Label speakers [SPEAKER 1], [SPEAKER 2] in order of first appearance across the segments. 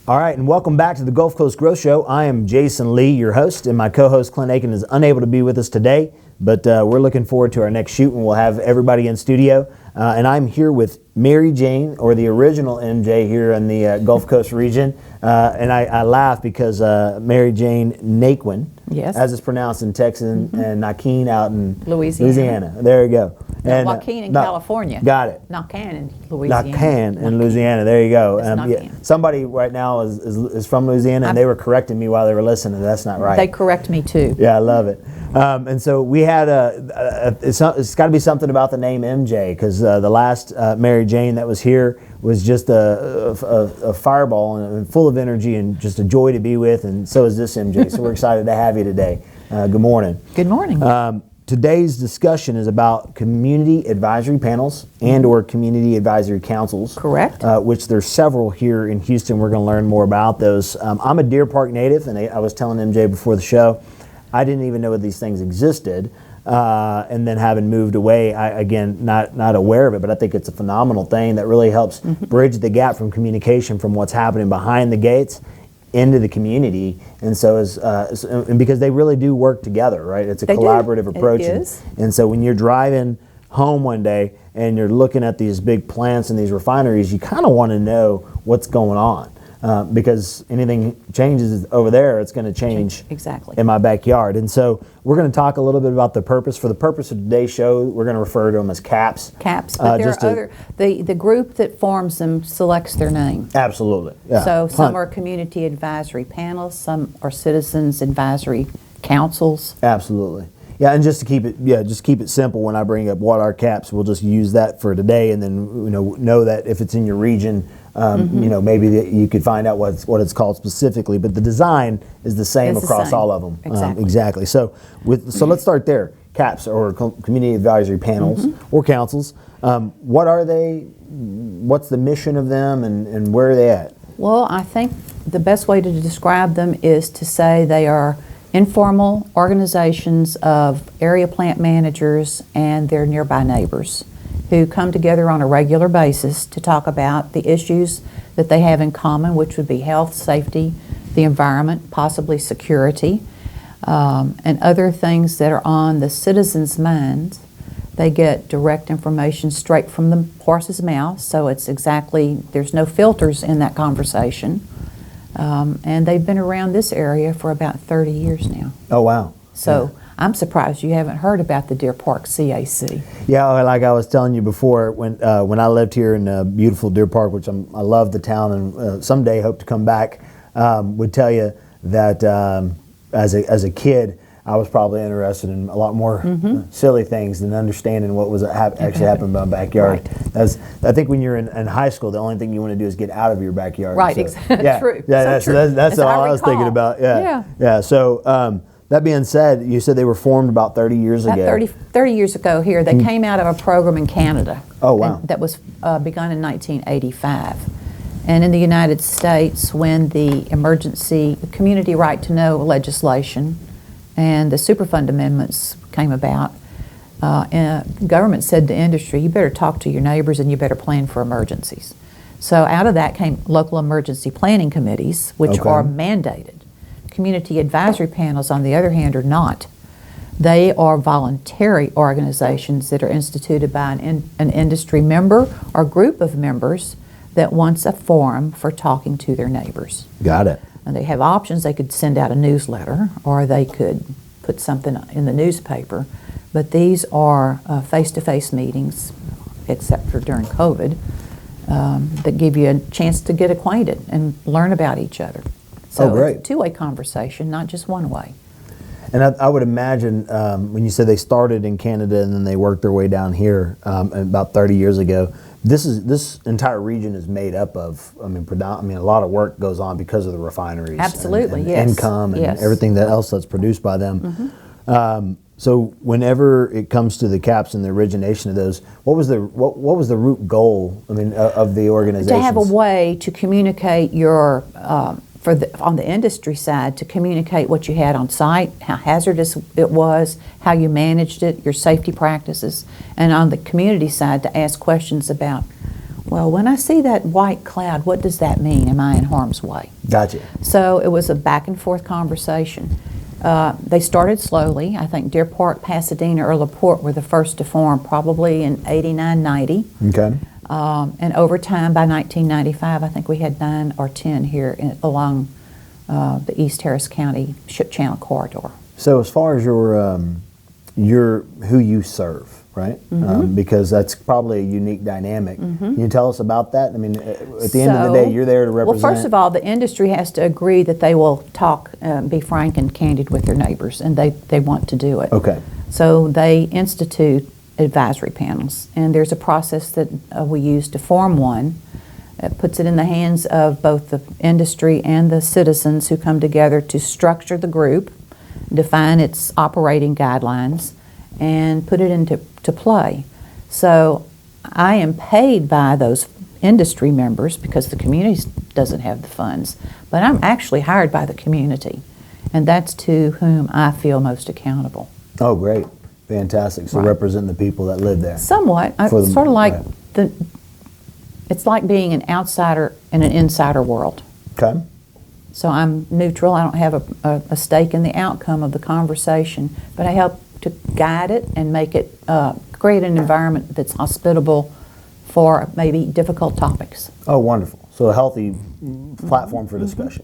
[SPEAKER 1] All right, and welcome back to the Gulf Coast Growth Show. I am Jason Lee, your host, and my co-host Clint Aiken is unable to be with us today, but we're looking forward to our next shoot, and we'll have everybody in studio. And I'm here with Mary Jane, or the original MJ here in the Gulf Coast region. And I laugh because Mary Jane Naquin,
[SPEAKER 2] yes,
[SPEAKER 1] as it's pronounced in Texas, and Naquin out in
[SPEAKER 2] Louisiana.
[SPEAKER 1] There you go.
[SPEAKER 2] And Joaquin in California.
[SPEAKER 1] Got it.
[SPEAKER 2] Naquin in Louisiana.
[SPEAKER 1] Naquin in Louisiana. There you go.
[SPEAKER 2] Yeah.
[SPEAKER 1] Somebody right now is from Louisiana, and they were correcting me while they were listening. That's not right.
[SPEAKER 2] They correct me too.
[SPEAKER 1] Yeah, I love it. And so we had it's got to be something about the name MJ, because the last Mary Jane that was here was just a fireball and full of energy and just a joy to be with, and so is this MJ. So we're excited to have you today. Good morning.
[SPEAKER 2] Good morning.
[SPEAKER 1] Today's discussion is about community advisory panels and or community advisory councils.
[SPEAKER 2] Correct.
[SPEAKER 1] Which there's several here in Houston. We're going to learn more about those. I'm a Deer Park native, and I was telling MJ before the show, I didn't even know that these things existed. And then having moved away, again, not aware of it, but I think it's a phenomenal thing that really helps bridge the gap from communication from what's happening behind the gates into the community. And so and because they really do work together, right? It's a collaborative approach.
[SPEAKER 2] It is.
[SPEAKER 1] And so when you're driving home one day and you're looking at these big plants and these refineries, you kind of want to know what's going on. Because anything changes over there, it's going to change
[SPEAKER 2] exactly
[SPEAKER 1] in my backyard. And so we're going to talk a little bit about the purpose. For the purpose of today's show, we're going to refer to them as CAPS.
[SPEAKER 2] CAPS, but there are the group that forms them selects their name.
[SPEAKER 1] Absolutely. Yeah.
[SPEAKER 2] So some are community advisory panels, some are citizens advisory councils.
[SPEAKER 1] Absolutely. Yeah, and just to keep it simple, when I bring up what are CAPS, we'll just use that for today, and then know that if it's in your region, maybe you could find out what it's called specifically. But the design is the same across all of them.
[SPEAKER 2] Exactly.
[SPEAKER 1] So let's start there. CAPS, or community advisory panels or councils. What are they? What's the mission of them, and where are they at?
[SPEAKER 2] Well, I think the best way to describe them is to say they are informal organizations of area plant managers and their nearby neighbors who come together on a regular basis to talk about the issues that they have in common, which would be health, safety, the environment, possibly security, and other things that are on the citizens' minds. They get direct information straight from the horse's mouth, so there's no filters in that conversation. And they've been around this area for about 30 years now.
[SPEAKER 1] Oh, wow.
[SPEAKER 2] So I'm surprised you haven't heard about the Deer Park CAC.
[SPEAKER 1] Yeah, like I was telling you before, when I lived here in beautiful Deer Park, which I love the town, and someday hope to come back, would tell you that as a kid, I was probably interested in a lot more silly things than understanding what was actually happening in my backyard.
[SPEAKER 2] Right.
[SPEAKER 1] I think when you're in high school, the only thing you want to do is get out of your backyard.
[SPEAKER 2] Right,
[SPEAKER 1] so,
[SPEAKER 2] exactly.
[SPEAKER 1] Yeah,
[SPEAKER 2] True.
[SPEAKER 1] Yeah,
[SPEAKER 2] so
[SPEAKER 1] that's all I was thinking about. Yeah. So that being said, you said they were formed about 30 years ago.
[SPEAKER 2] 30 years ago here. They came out of a program in Canada.
[SPEAKER 1] Oh, wow.
[SPEAKER 2] That was begun in 1985. And in the United States, when the emergency community right to know legislation and the Superfund amendments came about, and the government said to industry, you better talk to your neighbors and you better plan for emergencies. So out of that came local emergency planning committees, which are mandated. Community advisory panels, on the other hand, are not. They are voluntary organizations that are instituted by an industry member or group of members that wants a forum for talking to their neighbors.
[SPEAKER 1] Got it.
[SPEAKER 2] And they have options. They could send out a newsletter, or they could put something in the newspaper. But these are face-to-face meetings, except for during COVID, that give you a chance to get acquainted and learn about each other. So it's a two-way conversation, not just one way.
[SPEAKER 1] And I would imagine when you said they started in Canada and then they worked their way down here about 30 years ago, this entire region is made up of, a lot of work goes on because of the refineries.
[SPEAKER 2] Absolutely,
[SPEAKER 1] and
[SPEAKER 2] yes.
[SPEAKER 1] income and everything else that's produced by them. So whenever it comes to the CAPS and the origination of those, what was the root goal? Of the organization?
[SPEAKER 2] To have a way to communicate your on the industry side, to communicate what you had on site, how hazardous it was, how you managed it, your safety practices, and on the community side to ask questions about well, when I see that white cloud, what does that mean? Am I in harm's way?
[SPEAKER 1] Gotcha.
[SPEAKER 2] So it was a back and forth conversation. They started slowly. I think Deer Park, Pasadena, or LaPorte were the first to form, probably in 89, 90.
[SPEAKER 1] Okay.
[SPEAKER 2] And over time, by 1995, I think we had 9 or 10 here along the East Harris County Ship Channel corridor.
[SPEAKER 1] So as far as your who you serve, right? Because that's probably a unique dynamic. Can you tell us about that? I mean, at the end of the day, you're there to represent.
[SPEAKER 2] Well, first of all, the industry has to agree that they will talk, be frank and candid with their neighbors, and they want to do it.
[SPEAKER 1] Okay.
[SPEAKER 2] So they institute advisory panels, and there's a process that we use to form one. It puts it in the hands of both the industry and the citizens who come together to structure the group, define its operating guidelines, and put it into play. So I am paid by those industry members because the community doesn't have the funds, but I'm actually hired by the community, and that's to whom I feel most accountable.
[SPEAKER 1] Oh, great. Fantastic. So
[SPEAKER 2] Right.
[SPEAKER 1] represent the people that live there.
[SPEAKER 2] Somewhat. It's sort of like it's like being an outsider in an insider world.
[SPEAKER 1] Okay.
[SPEAKER 2] So I'm neutral. I don't have a stake in the outcome of the conversation, but I help to guide it and make it, create an environment that's hospitable for maybe difficult topics.
[SPEAKER 1] Oh, wonderful. So a healthy platform for discussion.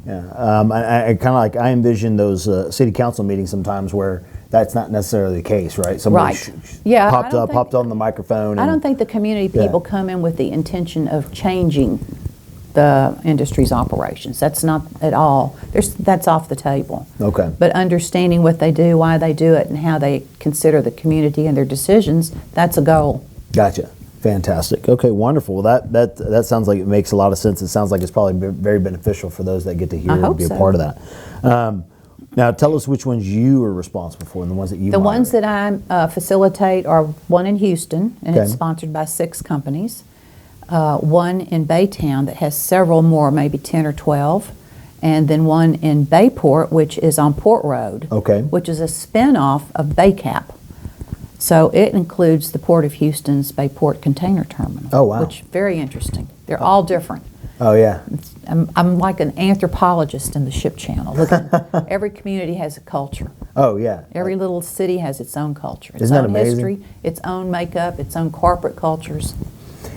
[SPEAKER 1] Yeah. I kind of I envision those city council meetings sometimes where that's not necessarily the case, right? Somebody
[SPEAKER 2] Right. Yeah,
[SPEAKER 1] popped on the microphone.
[SPEAKER 2] I don't think the community people come in with the intention of changing the industry's operations. That's not at all. That's off the table.
[SPEAKER 1] Okay.
[SPEAKER 2] But understanding what they do, why they do it, and how they consider the community and their decisions, that's a goal.
[SPEAKER 1] Gotcha. Fantastic. Okay, wonderful. Well, that sounds like it makes a lot of sense. It sounds like it's probably very beneficial for those that get to hear and be a part of that. Now, tell us which ones you are responsible for and the ones that you
[SPEAKER 2] The
[SPEAKER 1] moderate.
[SPEAKER 2] ones that I facilitate are one in Houston, and it's
[SPEAKER 1] Okay.
[SPEAKER 2] sponsored by 6 companies. One in Baytown that has several more, maybe 10 or 12. And then one in Bayport, which is on Port Road,
[SPEAKER 1] Okay.
[SPEAKER 2] which is a spin-off of Baycap. So it includes the Port of Houston's Bayport Container Terminal.
[SPEAKER 1] Oh, wow.
[SPEAKER 2] Which very interesting. They're all different.
[SPEAKER 1] Oh, yeah.
[SPEAKER 2] I'm like an anthropologist in the ship channel. Every community has a culture.
[SPEAKER 1] Oh, yeah.
[SPEAKER 2] Every little city has its own culture, its
[SPEAKER 1] Isn't that
[SPEAKER 2] own
[SPEAKER 1] amazing?
[SPEAKER 2] history, its own makeup, its own corporate cultures.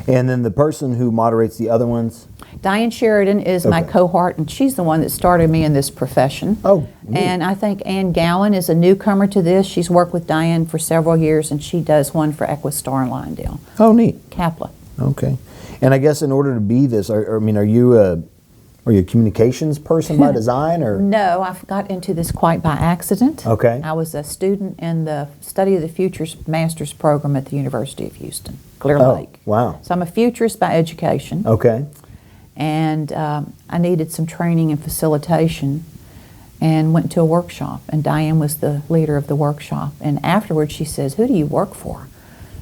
[SPEAKER 1] And then the person who moderates the other ones?
[SPEAKER 2] Diane Sheridan is my
[SPEAKER 1] Okay.
[SPEAKER 2] cohort, and she's the one that started me in this profession.
[SPEAKER 1] Oh, neat.
[SPEAKER 2] And I think Ann Gowan is a newcomer to this. She's worked with Diane for several years, and she does one for Equistar and Lyondale.
[SPEAKER 1] Oh, neat.
[SPEAKER 2] Kapla.
[SPEAKER 1] Okay. And I guess in order to be this, are you a communications person by design, or?
[SPEAKER 2] No, I got into this quite by accident.
[SPEAKER 1] Okay.
[SPEAKER 2] I was a student in the Study of the Futures Master's Program at the University of Houston, Clear Lake.
[SPEAKER 1] Wow.
[SPEAKER 2] So I'm a futurist by education.
[SPEAKER 1] Okay.
[SPEAKER 2] And I needed some training and facilitation and went to a workshop, and Diane was the leader of the workshop. And afterwards she says, "Who do you work for?"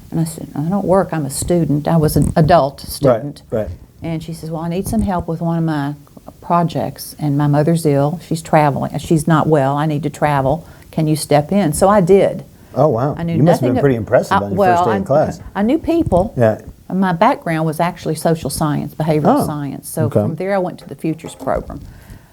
[SPEAKER 2] And I said, "I don't work, I'm a student." I was an adult student.
[SPEAKER 1] Right.
[SPEAKER 2] And she says, "Well, I need some help with one of my projects, and my mother's ill, she's traveling, she's not well, I need to travel, can you step in?" So I did.
[SPEAKER 1] Oh, wow.
[SPEAKER 2] I knew
[SPEAKER 1] You must have
[SPEAKER 2] nothing
[SPEAKER 1] been pretty impressive on your first day in class.
[SPEAKER 2] I knew people.
[SPEAKER 1] Yeah.
[SPEAKER 2] My background was actually social science, behavioral science. So
[SPEAKER 1] okay.
[SPEAKER 2] from there I went to the Futures program.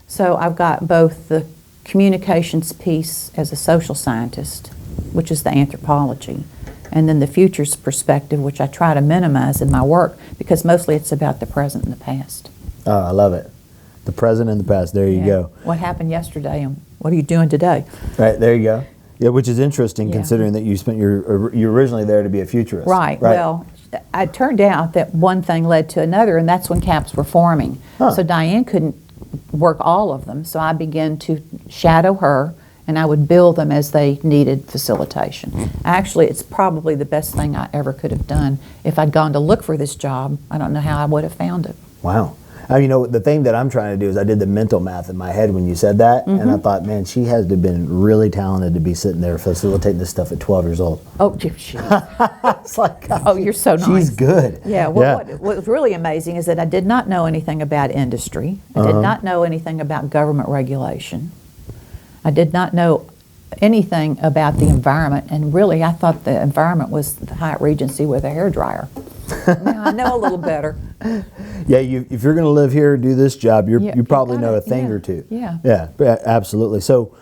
[SPEAKER 2] So I've got both the communications piece as a social scientist, which is the anthropology, and then the futures perspective, which I try to minimize in my work because mostly it's about the present and the past.
[SPEAKER 1] Oh, I love it. The present and the past. There you go.
[SPEAKER 2] What happened yesterday and what are you doing today?
[SPEAKER 1] Right, there you go. Yeah, which is interesting
[SPEAKER 2] Yeah.
[SPEAKER 1] considering that you're originally there to be a futurist.
[SPEAKER 2] Right. Well, it turned out that one thing led to another, and that's when CAPS were forming.
[SPEAKER 1] Huh.
[SPEAKER 2] So Diane couldn't work all of them, so I began to shadow her, and I would build them as they needed facilitation. Actually, it's probably the best thing I ever could have done. If I'd gone to look for this job, I don't know how I would have found it.
[SPEAKER 1] Wow. The thing that I'm trying to do is I did the mental math in my head when you said that, and I thought, man, she has to have been really talented to be sitting there facilitating this stuff at 12 years old.
[SPEAKER 2] Oh, she.
[SPEAKER 1] It's like,
[SPEAKER 2] Oh, you're so nice.
[SPEAKER 1] she's good.
[SPEAKER 2] Yeah, well, what was really amazing is that I did not know anything about industry. I did not know anything about government regulation. I did not know anything about the environment, and really I thought the environment was the Hyatt Regency with a hairdryer. Now I know a little better.
[SPEAKER 1] Yeah, if you're going to live here, do this job,
[SPEAKER 2] Yeah,
[SPEAKER 1] you probably
[SPEAKER 2] gotta-
[SPEAKER 1] know a thing
[SPEAKER 2] yeah,
[SPEAKER 1] or two.
[SPEAKER 2] yeah.
[SPEAKER 1] Yeah, absolutely. So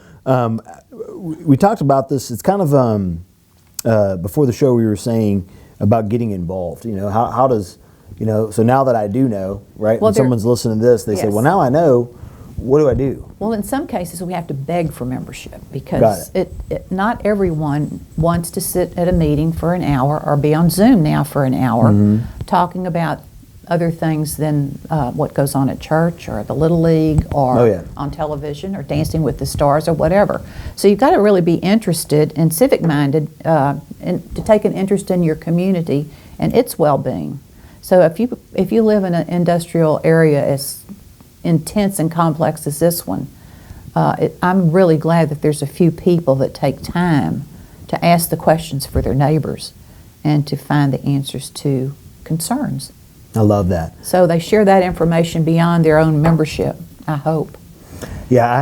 [SPEAKER 1] we talked about this. It's kind of before the show we were saying about getting involved. You know, how does, you know, so now that I do know, right,
[SPEAKER 2] Well,
[SPEAKER 1] when someone's listening to this, they say,
[SPEAKER 2] Yes.
[SPEAKER 1] well, now I know, what do I do?
[SPEAKER 2] Well, in some cases, we have to beg for membership
[SPEAKER 1] Got
[SPEAKER 2] because not everyone wants to sit at a meeting for an hour or be on Zoom now for an hour talking about other things than what goes on at church or the Little League or
[SPEAKER 1] Oh, yeah.
[SPEAKER 2] on television or Dancing with the Stars or whatever. So you've got to really be interested and civic-minded and to take an interest in your community and its well-being. So if you live in an industrial area as intense and complex as this one, I'm really glad that there's a few people that take time to ask the questions for their neighbors and to find the answers to concerns.
[SPEAKER 1] I love that.
[SPEAKER 2] So they share that information beyond their own membership, I hope.
[SPEAKER 1] Yeah, I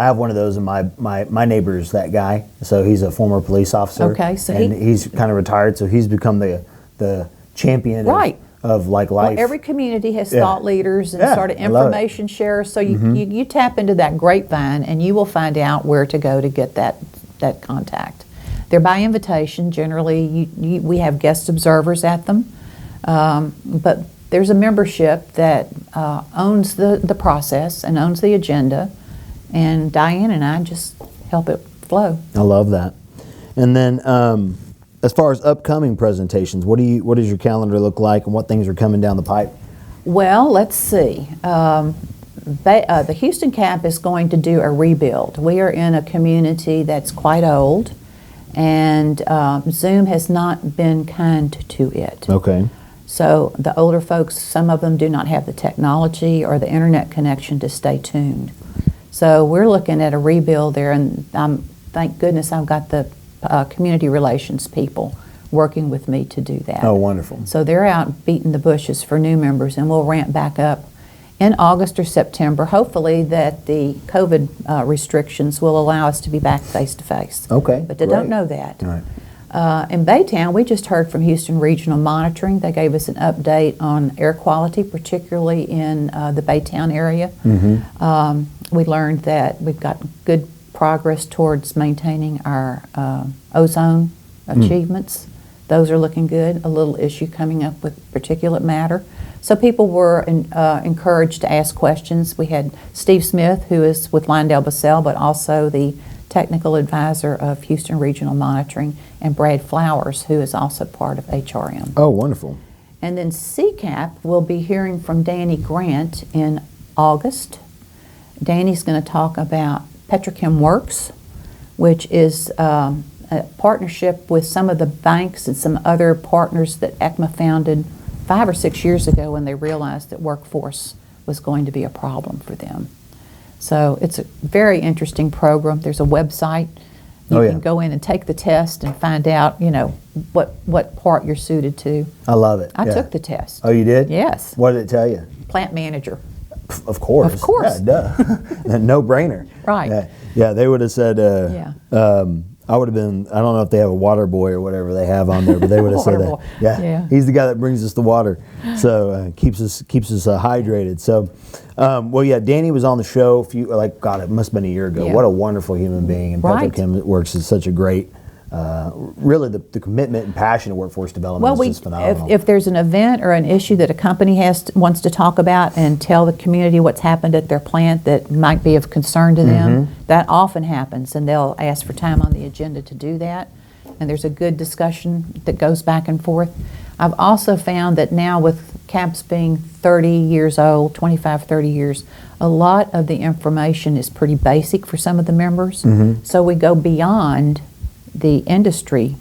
[SPEAKER 1] have one of those, and my neighbor's that guy. So he's a former police officer.
[SPEAKER 2] Okay, so
[SPEAKER 1] and he's kind of retired, so he's become the champion
[SPEAKER 2] Right.
[SPEAKER 1] of like life.
[SPEAKER 2] Well, every community has
[SPEAKER 1] Yeah.
[SPEAKER 2] thought leaders and
[SPEAKER 1] Yeah,
[SPEAKER 2] sort of
[SPEAKER 1] I love it.
[SPEAKER 2] information sharers. So you tap into that grapevine and you will find out where to go to get that contact. They're by invitation. Generally, we have guest observers at them. But there's a membership that owns the process and owns the agenda. And Diane and I just help it flow.
[SPEAKER 1] I love that. And then as far as upcoming presentations, what does your calendar look like, and what things are coming down the pipe?
[SPEAKER 2] Well, let's see. The Houston Cap is going to do a rebuild. We are in a community that's quite old, and Zoom has not been kind to it.
[SPEAKER 1] Okay.
[SPEAKER 2] So the older folks, some of them do not have the technology or the internet connection to stay tuned. So we're looking at a rebuild there, and thank goodness I've got the community relations people working with me to do that.
[SPEAKER 1] Oh, wonderful.
[SPEAKER 2] So they're out beating the bushes for new members, and we'll ramp back up in August or September. Hopefully that the COVID restrictions will allow us to be back face to face.
[SPEAKER 1] Okay,
[SPEAKER 2] But they
[SPEAKER 1] great.
[SPEAKER 2] don't know that.
[SPEAKER 1] All right.
[SPEAKER 2] In Baytown, we just heard from Houston Regional Monitoring. They gave us an update on air quality, particularly in the Baytown area. We learned that we've got good progress towards maintaining our ozone achievements. Those are looking good. A little issue coming up with particulate matter. So people were encouraged to ask questions. We had Steve Smith, who is with LyondellBasell, but also the technical advisor of Houston Regional Monitoring, and Brad Flowers, who is also part of HRM.
[SPEAKER 1] Oh, wonderful.
[SPEAKER 2] And then CCAP will be hearing from Danny Grant in August. Danny's going to talk about Petrochem Works, which is a partnership with some of the banks and some other partners that ECMA founded 5 or 6 years ago when they realized that workforce was going to be a problem for them. So it's a very interesting program. There's a website. You can go in and take the test and find out, what part you're suited to.
[SPEAKER 1] I love it.
[SPEAKER 2] I
[SPEAKER 1] Yeah.
[SPEAKER 2] took the test.
[SPEAKER 1] Oh, you did?
[SPEAKER 2] Yes.
[SPEAKER 1] What did it tell you?
[SPEAKER 2] Plant manager.
[SPEAKER 1] Of course.
[SPEAKER 2] Of course.
[SPEAKER 1] Yeah, duh. No brainer.
[SPEAKER 2] Right.
[SPEAKER 1] Yeah, they would have said,
[SPEAKER 2] Yeah.
[SPEAKER 1] I would have been, I don't know if they have a water boy or whatever they have on there, but they would have said
[SPEAKER 2] Water
[SPEAKER 1] that.
[SPEAKER 2] boy.
[SPEAKER 1] Yeah.
[SPEAKER 2] Yeah.
[SPEAKER 1] He's the guy that brings us the water. So keeps us hydrated. So, well, yeah, Danny was on the show God, it must have been a year ago.
[SPEAKER 2] Yeah.
[SPEAKER 1] What a wonderful human being. And
[SPEAKER 2] Right.
[SPEAKER 1] Petrochem Works is such a great, really the commitment and passion of workforce development is just phenomenal.
[SPEAKER 2] if there's an event or an issue that a company wants to talk about and tell the community what's happened at their plant that might be of concern to them, that often happens, and they'll ask for time on the agenda to do that. And there's a good discussion that goes back and forth. I've also found that now with CAPS being 30 years old, 25, 30 years, a lot of the information is pretty basic for some of the members. So we go beyond the industry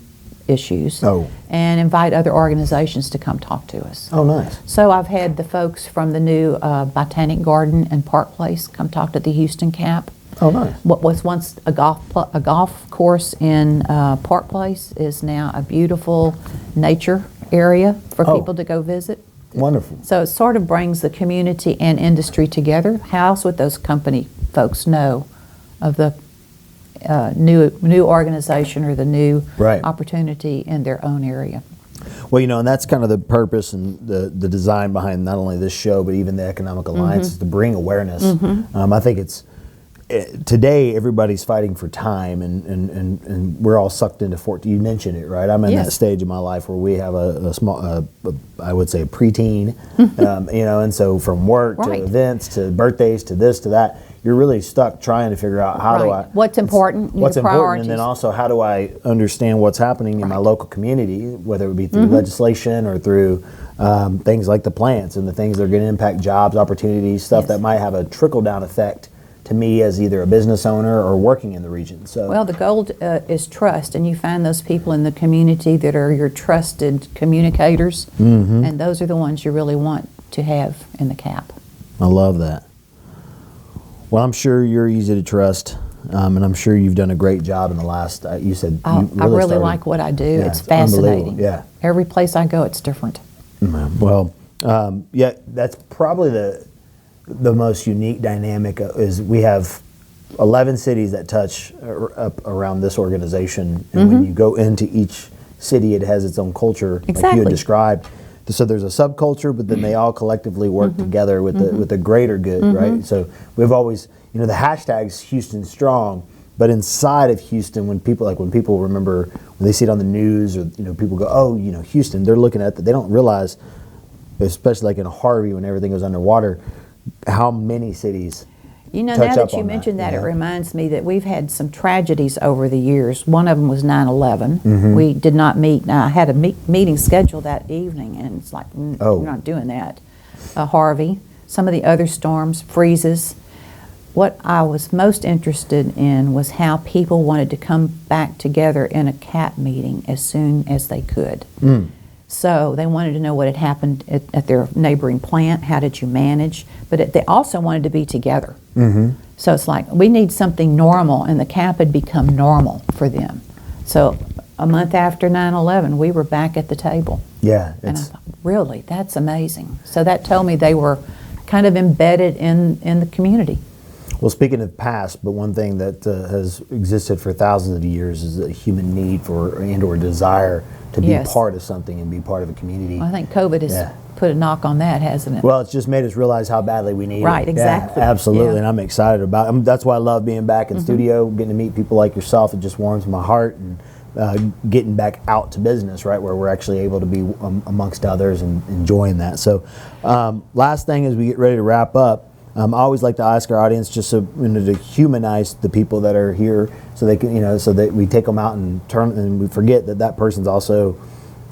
[SPEAKER 2] issues and invite other organizations to come talk to us.
[SPEAKER 1] Oh, nice.
[SPEAKER 2] So I've had the folks from the new Botanic Garden and Park Place come talk to the Houston Cap.
[SPEAKER 1] Oh, nice.
[SPEAKER 2] What was once a golf course in Park Place is now a beautiful nature area for people to go visit.
[SPEAKER 1] Wonderful.
[SPEAKER 2] So it sort of brings the community and industry together. How else would those company folks know of the new organization or the new
[SPEAKER 1] Right.
[SPEAKER 2] opportunity in their own area?
[SPEAKER 1] Well, and that's kind of the purpose and the design behind not only this show, but even the Economic Alliance, is to bring awareness. I think today everybody's fighting for time, and we're all sucked into 14. You mentioned it, right? I'm in that stage of my life where we have a small, I would say a preteen, and so from work to events to birthdays to this to that, you're really stuck trying to figure out how do I...
[SPEAKER 2] What's important,
[SPEAKER 1] what's important, and then also how do I understand what's happening in my local community, whether it be through legislation or through things like the plants and the things that are going to impact jobs, opportunities, stuff that might have a trickle-down effect to me as either a business owner or working in the region. So,
[SPEAKER 2] well, the goal is trust, and you find those people in the community that are your trusted communicators, and those are the ones you really want to have in the CAP.
[SPEAKER 1] I love that. Well, I'm sure you're easy to trust, and I'm sure you've done a great job in the last, you said you
[SPEAKER 2] I really like what I do.
[SPEAKER 1] Yeah,
[SPEAKER 2] it's fascinating.
[SPEAKER 1] Unbelievable. Yeah.
[SPEAKER 2] Every place I go, it's different.
[SPEAKER 1] Well, that's probably the most unique dynamic is we have 11 cities that touch up around this organization, and when you go into each city, it has its own culture, like you had described. So there's a subculture, but then they all collectively work together with the greater good, right? So we've always, the hashtag's Houston Strong, but inside of Houston, when people remember when they see it on the news, or people go, oh, Houston, they're looking at that. They don't realize, especially like in Harvey when everything goes underwater, how many cities.
[SPEAKER 2] Now that you mentioned that, it reminds me that we've had some tragedies over the years. One of them was 9/11. We did not meet. I had a meeting scheduled that evening, and it's like, you're not doing that. Harvey, some of the other storms, freezes. What I was most interested in was how people wanted to come back together in a CAP meeting as soon as they could. So they wanted to know what had happened at their neighboring plant. How did you manage? But they also wanted to be together. So it's like, we need something normal, and the CAP had become normal for them. So a month after 9/11, we were back at the table.
[SPEAKER 1] Yeah.
[SPEAKER 2] And I thought, really, that's amazing. So that told me they were kind of embedded in the community.
[SPEAKER 1] Well, speaking of past, but one thing that has existed for thousands of years is a human need for and/or desire to be part of something and be part of a community.
[SPEAKER 2] Well, I think COVID has put a knock on that, hasn't it?
[SPEAKER 1] Well, it's just made us realize how badly we need it.
[SPEAKER 2] Right, exactly.
[SPEAKER 1] Yeah, absolutely,
[SPEAKER 2] Yeah.
[SPEAKER 1] and I'm excited about it. That's why I love being back in studio, getting to meet people like yourself. It just warms my heart, and getting back out to business, right, where we're actually able to be amongst others and enjoying that. So last thing as we get ready to wrap up, I always like to ask our audience just to humanize the people that are here, so they can, so that we take them out and we forget that person's also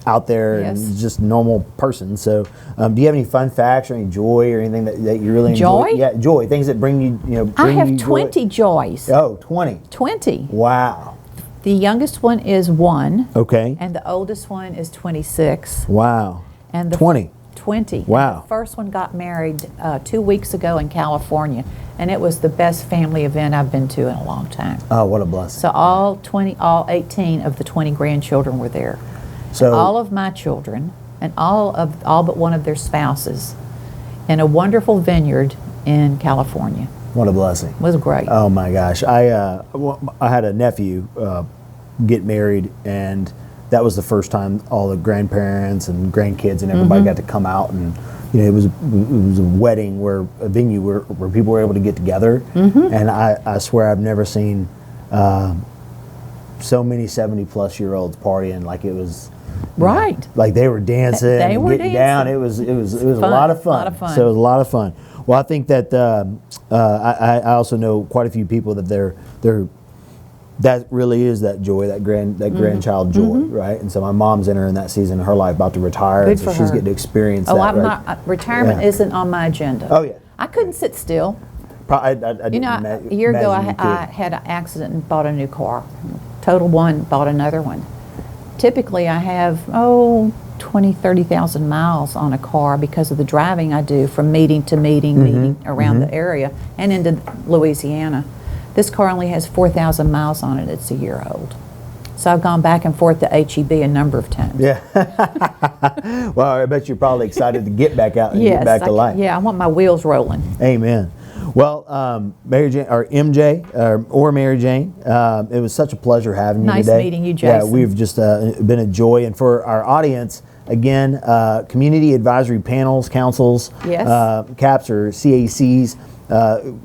[SPEAKER 1] out there and just a normal person. So, do you have any fun facts or any joy or anything that you really enjoy? Yeah, joy, things that bring you,
[SPEAKER 2] I have 20 joys.
[SPEAKER 1] Oh, 20.
[SPEAKER 2] 20.
[SPEAKER 1] Wow.
[SPEAKER 2] The youngest one is 1.
[SPEAKER 1] Okay.
[SPEAKER 2] And the oldest one is 26.
[SPEAKER 1] Wow.
[SPEAKER 2] And the
[SPEAKER 1] 20.
[SPEAKER 2] 20.
[SPEAKER 1] Wow.
[SPEAKER 2] And the first one got married 2 weeks ago in California, and it was the best family event I've been to in a long time.
[SPEAKER 1] Oh, what a blessing.
[SPEAKER 2] So all 18 of the 20 grandchildren were there.
[SPEAKER 1] So
[SPEAKER 2] and all of my children and all but one of their spouses in a wonderful vineyard in California.
[SPEAKER 1] What a blessing.
[SPEAKER 2] It was great.
[SPEAKER 1] Oh my gosh. I had a nephew get married, and that was the first time all the grandparents and grandkids and everybody got to come out, and it was a wedding, a venue where people were able to get together, and I swear I've never seen so many 70-plus-year-olds partying like it was.
[SPEAKER 2] Right.
[SPEAKER 1] Like they were dancing,
[SPEAKER 2] They were
[SPEAKER 1] getting down. It was a lot of fun. So it was a lot of fun. Well, I think that I also know quite a few people that that really is that joy, that grandchild joy, right? And so my mom's entering that season in her life, about to retire,
[SPEAKER 2] Good
[SPEAKER 1] and so
[SPEAKER 2] for
[SPEAKER 1] she's
[SPEAKER 2] her.
[SPEAKER 1] getting to experience
[SPEAKER 2] Oh,
[SPEAKER 1] that.
[SPEAKER 2] I'm
[SPEAKER 1] Right?
[SPEAKER 2] not, retirement isn't on my agenda.
[SPEAKER 1] Oh yeah.
[SPEAKER 2] I couldn't sit still.
[SPEAKER 1] I didn't
[SPEAKER 2] A year ago I had an accident and bought a new car. Totaled one, bought another one. Typically I have 20, 30,000 miles on a car because of the driving I do from meeting to meeting around the area and into Louisiana. This car only has 4,000 miles on it. It's a year old. So I've gone back and forth to HEB a number of times.
[SPEAKER 1] Yeah. Well, I bet you're probably excited to get back out and get back to life.
[SPEAKER 2] Yeah, I want my wheels rolling.
[SPEAKER 1] Amen. Well, Mary Jane, or MJ, or Mary Jane, it was such a pleasure having you today.
[SPEAKER 2] Nice meeting you, Jason.
[SPEAKER 1] Yeah, we've just been a joy. And for our audience, again, community advisory panels, councils,
[SPEAKER 2] Yes.
[SPEAKER 1] CAPS or CACs.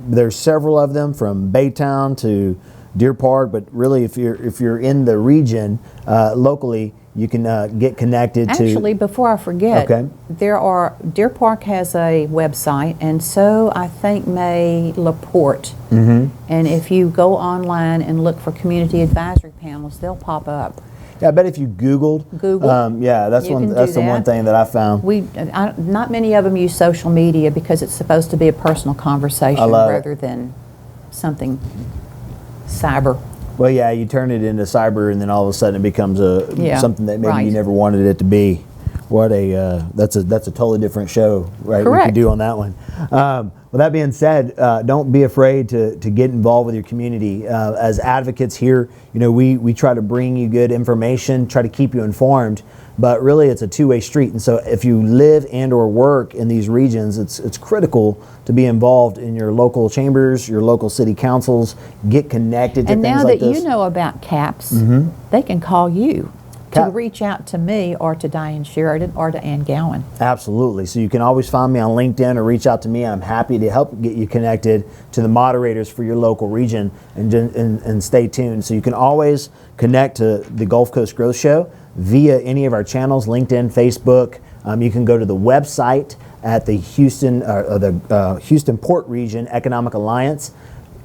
[SPEAKER 1] There's several of them from Baytown to Deer Park, but really if you're in the region locally, you can get connected to.
[SPEAKER 2] Actually, before I forget,
[SPEAKER 1] Okay.
[SPEAKER 2] Deer Park has a website, and so I think may LaPorte.
[SPEAKER 1] Mm-hmm.
[SPEAKER 2] And if you go online and look for community advisory panels, they'll pop up.
[SPEAKER 1] Yeah, I bet if you Googled, yeah, that's
[SPEAKER 2] You can do
[SPEAKER 1] the one
[SPEAKER 2] that.
[SPEAKER 1] thing that I found.
[SPEAKER 2] Not many of them use social media because it's supposed to be a personal conversation
[SPEAKER 1] love it.
[SPEAKER 2] rather than something cyber.
[SPEAKER 1] Well, yeah, you turn it into cyber, and then all of a sudden it becomes
[SPEAKER 2] Yeah,
[SPEAKER 1] something that maybe
[SPEAKER 2] right.
[SPEAKER 1] you never wanted it to be. What that's a totally different show, right? We
[SPEAKER 2] Correct.
[SPEAKER 1] could do on that one. With that being said, don't be afraid to get involved with your community. As advocates here, we try to bring you good information, try to keep you informed. But really, it's a two-way street. And so, if you live and/or work in these regions, it's critical to be involved in your local chambers, your local city councils. Get connected to
[SPEAKER 2] And
[SPEAKER 1] things
[SPEAKER 2] now
[SPEAKER 1] like
[SPEAKER 2] that
[SPEAKER 1] this.
[SPEAKER 2] you know about CAPS,
[SPEAKER 1] Mm-hmm.
[SPEAKER 2] they can call you to
[SPEAKER 1] Cap-
[SPEAKER 2] reach out to me or to Diane Sheridan or to Ann Gowan.
[SPEAKER 1] Absolutely. So you can always find me on LinkedIn or reach out to me. I'm happy to help get you connected to the moderators for your local region, and stay tuned. So you can always connect to the Gulf Coast Growth Show via any of our channels, LinkedIn, Facebook. You can go to the website at the Houston Port Region Economic Alliance.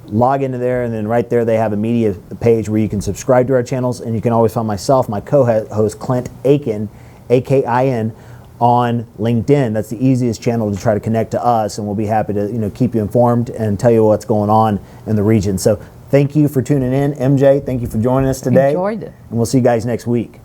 [SPEAKER 1] Log into there, and then right there they have a media page where you can subscribe to our channels, and you can always find myself, my co-host Clint Aiken, A-K-I-N, on LinkedIn. That's the easiest channel to try to connect to us, and we'll be happy to keep you informed and tell you what's going on in the region. So thank you for tuning in. MJ, thank you for joining us today.
[SPEAKER 2] Enjoyed it.
[SPEAKER 1] And we'll see you guys next week.